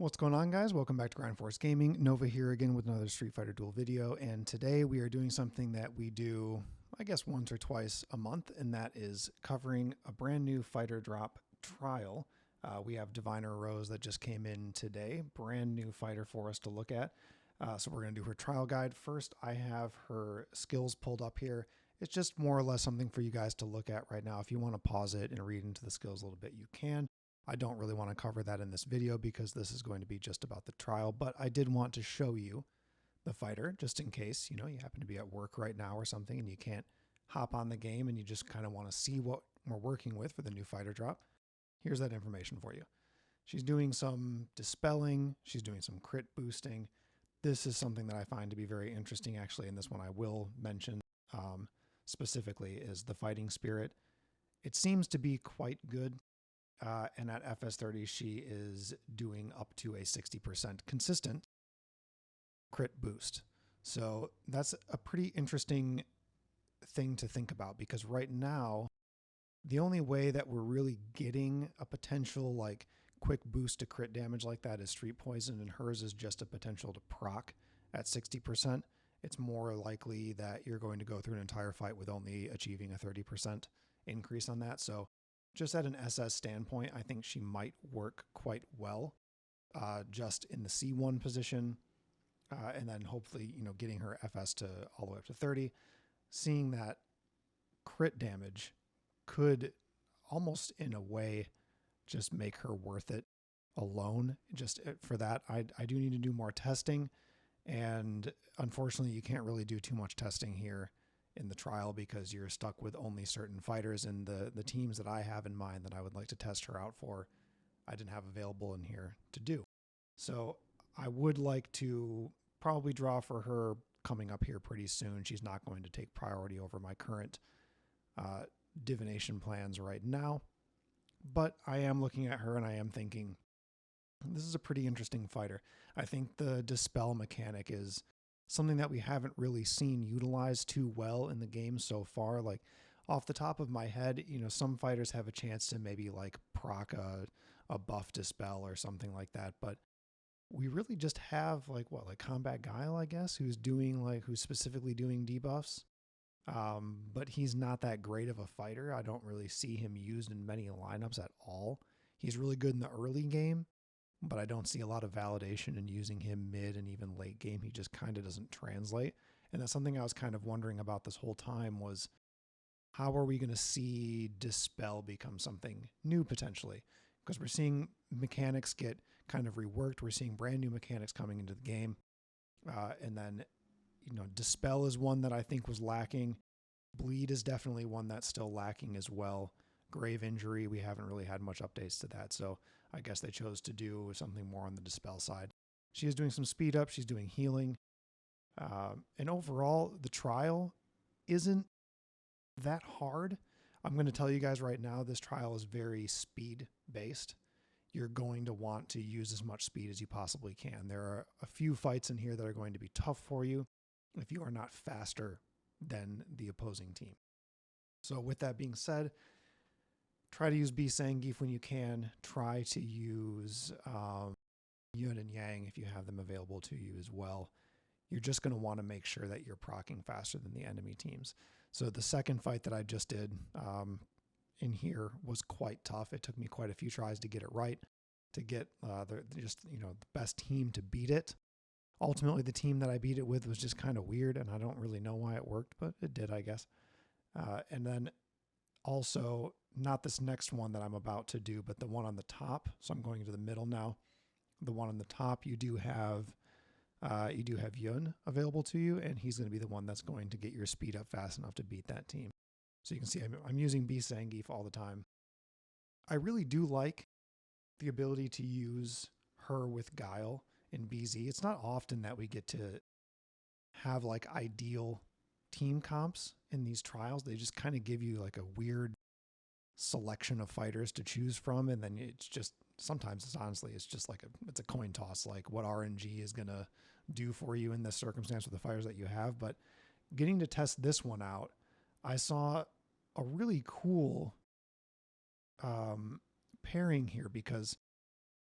What's going on, guys? Welcome back to Grind Force Gaming. Nova here again with another Street Fighter Duel video, and today we are doing something that we do, I guess, once or twice a month, and that is covering a brand new fighter drop trial. We have Diviner Rose that just came in today, brand new fighter for us to look at. So we're going to do her trial guide. First, I have her skills pulled up here. It's just more or less something for you guys to look at right now. If you want to pause it and read into the skills a little bit, you can. I don't really want to cover that in this video because this is going to be just about the trial, but I did want to show you the fighter just in case, you happen to be at work right now or something and you can't hop on the game and you just kind of want to see what we're working with for the new fighter drop. Here's that information for you. She's doing some dispelling. She's doing some crit boosting. This is something that I find to be very interesting, actually, and this one I will mention specifically is the fighting spirit. It seems to be quite good. And at FS30, she is doing up to a 60% consistent crit boost. So that's a pretty interesting thing to think about because right now, the only way that we're really getting a potential like quick boost to crit damage like that is Street Poison, and hers is just a potential to proc at 60%. It's more likely that you're going to go through an entire fight with only achieving a 30% increase on that. So just at an SS standpoint, I think she might work quite well just in the C1 position. And then hopefully, getting her FS to all the way up to 30. Seeing that crit damage could almost in a way just make her worth it alone. Just for that, I do need to do more testing. And unfortunately, you can't really do too much testing here in the trial because you're stuck with only certain fighters, and the teams that I have in mind that I would like to test her out for, I didn't have available in here to do. So I would like to probably draw for her coming up here pretty soon. She's not going to take priority over my current divination plans right now, but I am looking at her and I am thinking this is a pretty interesting fighter. I think the dispel mechanic is something that we haven't really seen utilized too well in the game so far. Like off the top of my head, some fighters have a chance to maybe like proc a buff dispel or something like that, but we really just have like Combat Guile, I guess, who's specifically doing debuffs. But he's not that great of a fighter. I don't really see him used in many lineups at all. He's really good in the early game, but I don't see a lot of validation in using him mid and even late game. He just kind of doesn't translate. And that's something I was kind of wondering about this whole time was how are we going to see Dispel become something new potentially? Because we're seeing mechanics get kind of reworked. We're seeing brand new mechanics coming into the game. And then, Dispel is one that I think was lacking. Bleed is definitely one that's still lacking as well. Grave Injury, we haven't really had much updates to that. So I guess they chose to do something more on the dispel side. She is doing some speed up. She's doing healing. And overall, the trial isn't that hard. I'm going to tell you guys right now, this trial is very speed based. You're going to want to use as much speed as you possibly can. There are a few fights in here that are going to be tough for you if you are not faster than the opposing team. So with that being said, try to use B Zangief when you can. Try to use Yun and Yang if you have them available to you as well. You're just going to want to make sure that you're proccing faster than the enemy teams. So the second fight that I just did in here was quite tough. It took me quite a few tries to get it right, to get the best team to beat it. Ultimately, the team that I beat it with was just kind of weird, and I don't really know why it worked, but it did, I guess. And then also, not this next one that I'm about to do, but the one on the top. So I'm going to the middle now. The one on the top, you do have Yun available to you, and he's going to be the one that's going to get your speed up fast enough to beat that team. So you can see I'm using B Zangief all the time. I really do like the ability to use her with Guile in BZ. It's not often that we get to have like ideal team comps in these trials. They just kind of give you like a weird selection of fighters to choose from, and then it's just sometimes it's just like it's a coin toss, like what RNG is gonna do for you in this circumstance with the fighters that you have. But getting to test this one out, I saw a really cool pairing here because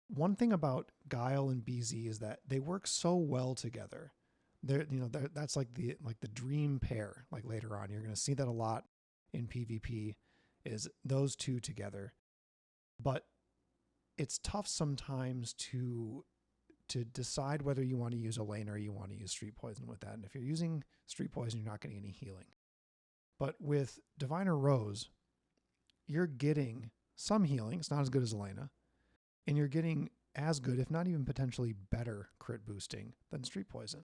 One thing about Guile and BZ is that they work so well together. That's like the dream pair. Like later on, you're going to see that a lot in PvP, is those two together. But it's tough sometimes to decide whether you want to use Elena or you want to use Street Poison with that. And if you're using Street Poison, you're not getting any healing. But with Diviner Rose, you're getting some healing. It's not as good as Elena. And you're getting as good, if not even potentially better, crit boosting than Street Poison.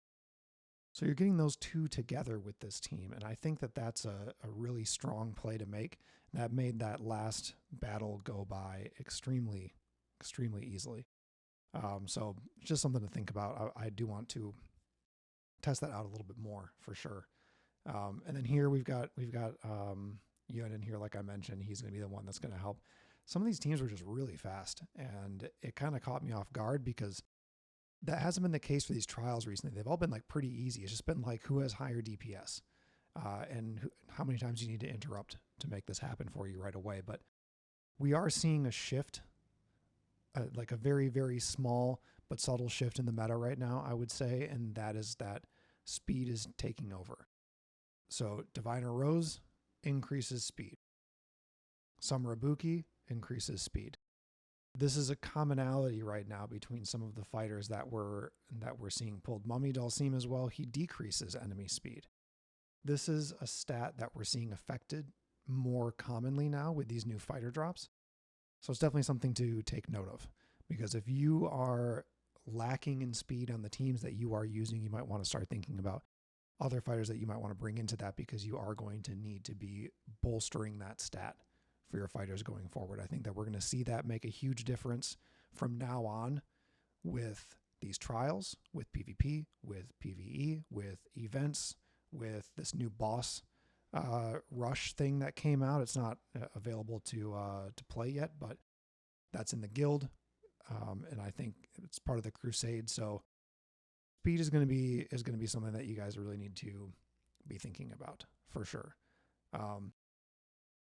So you're getting those two together with this team. And I think that that's a really strong play to make. That made that last battle go by extremely, extremely easily. So just something to think about. I do want to test that out a little bit more for sure. And then here we've got Yun in here, like I mentioned. He's going to be the one that's going to help. Some of these teams were just really fast, and it kind of caught me off guard because that hasn't been the case for these trials recently. They've all been like pretty easy. It's just been like who has higher DPS and how many times you need to interrupt to make this happen for you right away. But we are seeing a shift, like a very, very small but subtle shift in the meta right now, I would say, and that is that speed is taking over. So Diviner Rose increases speed. Summer Ibuki increases speed. This is a commonality right now between some of the fighters that we're seeing pulled. Mummy Dalsim as well, he decreases enemy speed. This is a stat that we're seeing affected more commonly now with these new fighter drops. So it's definitely something to take note of, because if you are lacking in speed on the teams that you are using, you might want to start thinking about other fighters that you might want to bring into that, because you are going to need to be bolstering that stat for your fighters going forward. I think that we're going to see that make a huge difference from now on with these trials, with PvP, with PvE, with events, with this new boss rush thing that came out. It's not available to play yet, but that's in the guild, and I think it's part of the crusade. So speed is going to be something that you guys really need to be thinking about for sure.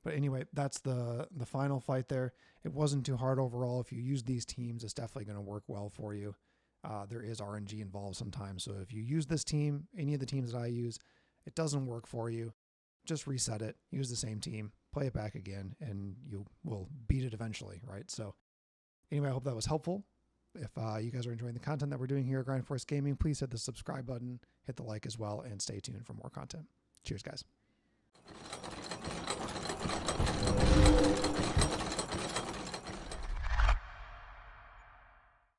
But anyway, that's the final fight there. It wasn't too hard overall. If you use these teams, it's definitely going to work well for you. There is RNG involved sometimes. So if you use this team, any of the teams that I use, it doesn't work for you, just reset it, use the same team, play it back again, and you will beat it eventually, right? So anyway, I hope that was helpful. If you guys are enjoying the content that we're doing here at Grind Force Gaming, please hit the subscribe button, hit the like as well, and stay tuned for more content. Cheers, guys.